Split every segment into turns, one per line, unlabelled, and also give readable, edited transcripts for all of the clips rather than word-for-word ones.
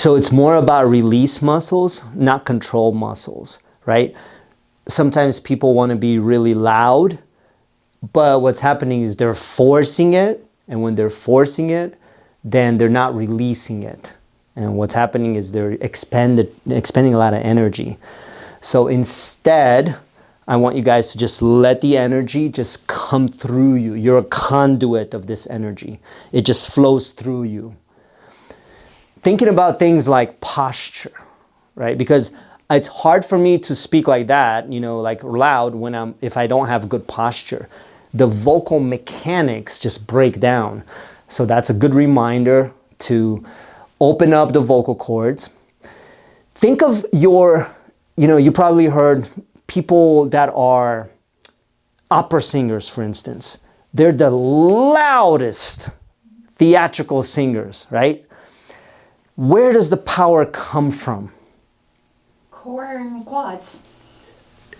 So it's more about release muscles, not control muscles, right? Sometimes people want to be really loud, but what's happening is they're forcing it. And when they're forcing it, then they're not releasing it. And what's happening is they're expending a lot of energy. So instead, I want you guys to just let the energy just come through you. You're a conduit of this energy. It just flows through you. Thinking about things like posture, right? Because it's hard for me to speak like that, like loud if I don't have good posture. The vocal mechanics just break down. So that's a good reminder to open up the vocal cords. Think of you probably heard people that are opera singers, for instance. They're the loudest theatrical singers, right? Where does the power come from?
Core and quads.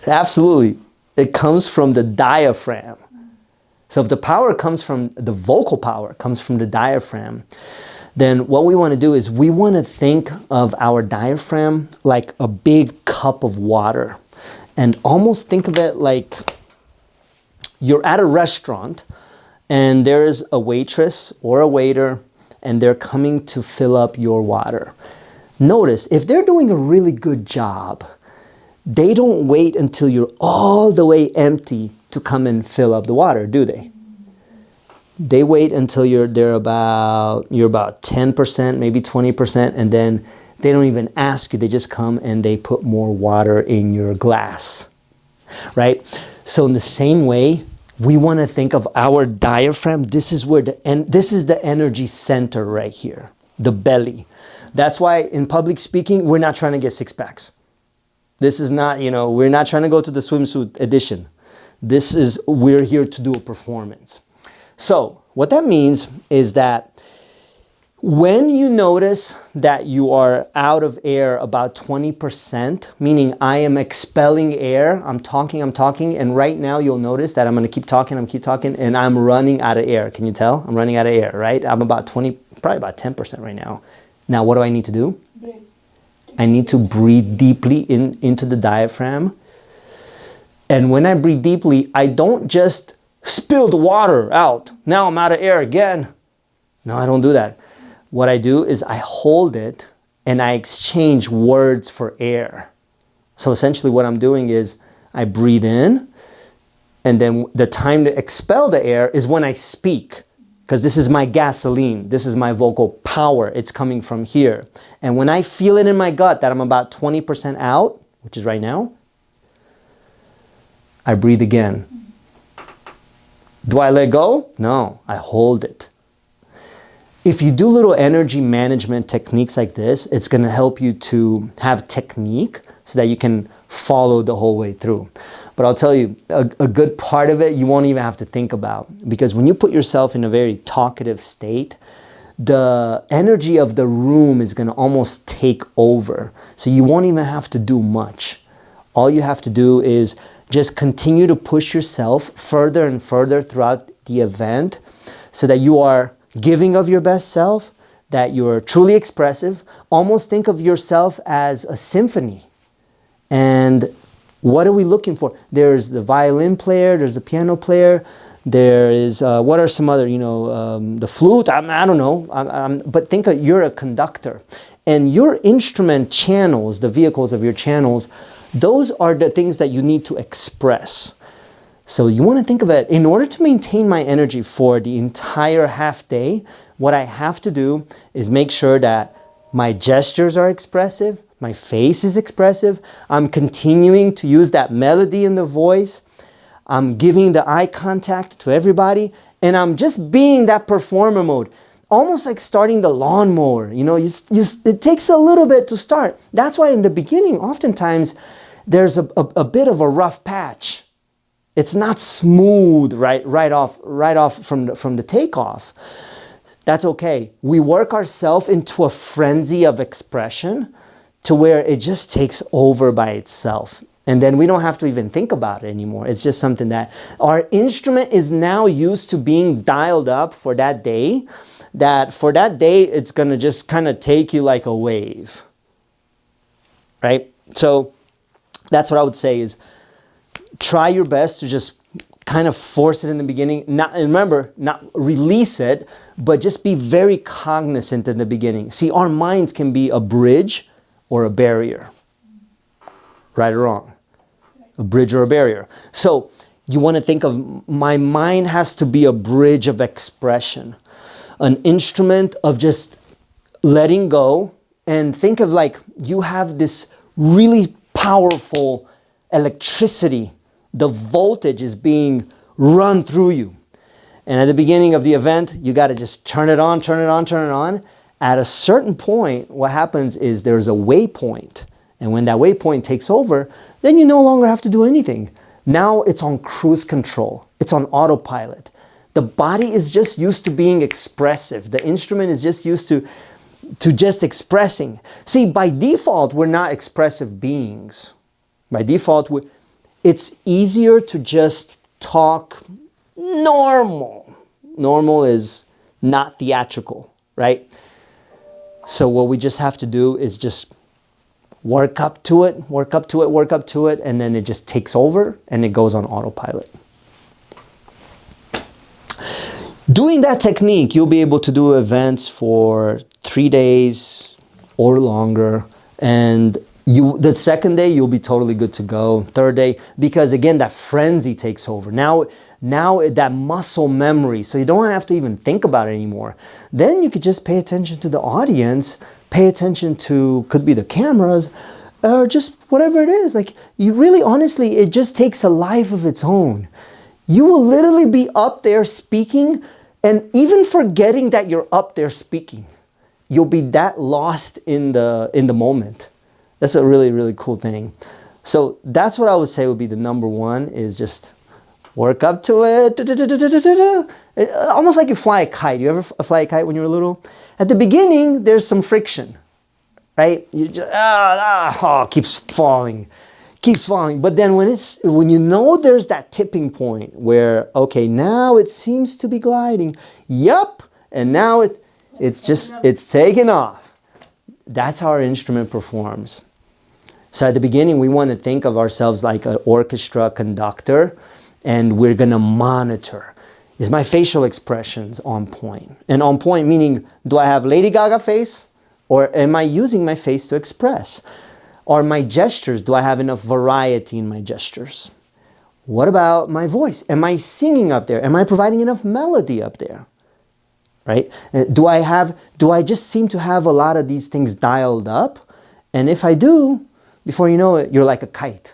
Absolutely. It comes from the diaphragm. So if the power comes from the vocal power, comes from the diaphragm, then what we want to do is we want to think of our diaphragm like a big cup of water. And almost think of it like you're at a restaurant and there's a waitress or a waiter and they're coming to fill up your water. Notice, if they're doing a really good job, they don't wait until you're all the way empty to come and fill up the water, do they? They wait until you're about 10%, maybe 20%, and then they don't even ask you. They just come and they put more water in your glass, right? So in the same way, we want to think of our diaphragm. This is the energy center right here, the belly. That's why in public speaking, we're not trying to get six packs. This is not, we're not trying to go to the swimsuit edition. We're here to do a performance. So what that means is that when you notice that you are out of air about 20%, meaning I am expelling air, I'm talking, and right now you'll notice that I'm going to keep talking, and I'm running out of air. Can you tell? I'm running out of air, right? I'm about 20, probably about 10% right now. Now, what do I need to do?
Breathe.
I need to breathe deeply into the diaphragm. And when I breathe deeply, I don't just spill the water out. Now I'm out of air again. No, I don't do that. What I do is I hold it and I exchange words for air. So essentially what I'm doing is I breathe in, and then the time to expel the air is when I speak, because this is my gasoline. This is my vocal power. It's coming from here. And when I feel it in my gut that I'm about 20% out, which is right now, I breathe again. Do I let go? No, I hold it. If you do little energy management techniques like this, it's going to help you to have technique so that you can follow the whole way through. But I'll tell you, a good part of it you won't even have to think about, because when you put yourself in a very talkative state, the energy of the room is going to almost take over. So you won't even have to do much. All you have to do is just continue to push yourself further and further throughout the event so that you are giving of your best self, that you're truly expressive. Almost think of yourself as a symphony. And what are we looking for? There's the violin player, there's the piano player, there is, what are some other, the flute, I don't know, but think of, you're a conductor. And your instrument channels, the vehicles of your channels, those are the things that you need to express. So you want to think of it, in order to maintain my energy for the entire half day, what I have to do is make sure that my gestures are expressive, my face is expressive, I'm continuing to use that melody in the voice, I'm giving the eye contact to everybody, and I'm just being that performer mode. Almost like starting the lawnmower, it takes a little bit to start. That's why in the beginning, oftentimes, there's a bit of a rough patch. It's not smooth right off from the takeoff. That's okay. We work ourselves into a frenzy of expression to where it just takes over by itself. And then we don't have to even think about it anymore. It's just something that our instrument is now used to being dialed up for that day. that for that day, it's going to just kind of take you like a wave, right? So that's what I would say is try your best to just kind of force it in the beginning. Not, and remember, not release it, but just be very cognizant in the beginning. See, our minds can be a bridge or a barrier, right or wrong, a bridge or a barrier. So you want to think of my mind has to be a bridge of expression, an instrument of just letting go, and think of like you have this really powerful electricity. The voltage is being run through you. And at the beginning of the event, you got to just turn it on, turn it on, turn it on. At a certain point, what happens is there's a waypoint. And when that waypoint takes over, then you no longer have to do anything. Now it's on cruise control. It's on autopilot. The body is just used to being expressive. The instrument is just used to just expressing. See, by default, we're not expressive beings. By default, it's easier to just talk normal. Normal is not theatrical, right? So what we just have to do is just work up to it, work up to it, work up to it, and then it just takes over and it goes on autopilot. Doing that technique, you'll be able to do events for 3 days or longer, and the second day you'll be totally good to go. Third day, because again that frenzy takes over. Now that muscle memory, so you don't have to even think about it anymore. Then you could just pay attention to the audience, pay attention to, could be the cameras, or just whatever it is. Like you really, honestly, it just takes a life of its own. You will literally be up there speaking and even forgetting that you're up there speaking. You'll be that lost in the moment. That's a really, really cool thing. So that's what I would say would be the number one, is just work up to it. Almost like you fly a kite. You ever fly a kite when you were little? At the beginning, there's some friction, right? You just, keeps falling. But then when you know there's that tipping point where, okay, now it seems to be gliding. Yup. And now it's taken off. That's how our instrument performs. So at the beginning, we want to think of ourselves like an orchestra conductor, and we're going to monitor. Is my facial expressions on point? And on point meaning, do I have Lady Gaga face, or am I using my face to express? Are my gestures, do I have enough variety in my gestures? What about my voice? Am I singing up there? Am I providing enough melody up there? Right? Do I just seem to have a lot of these things dialed up? And if I do, before you know it, you're like a kite.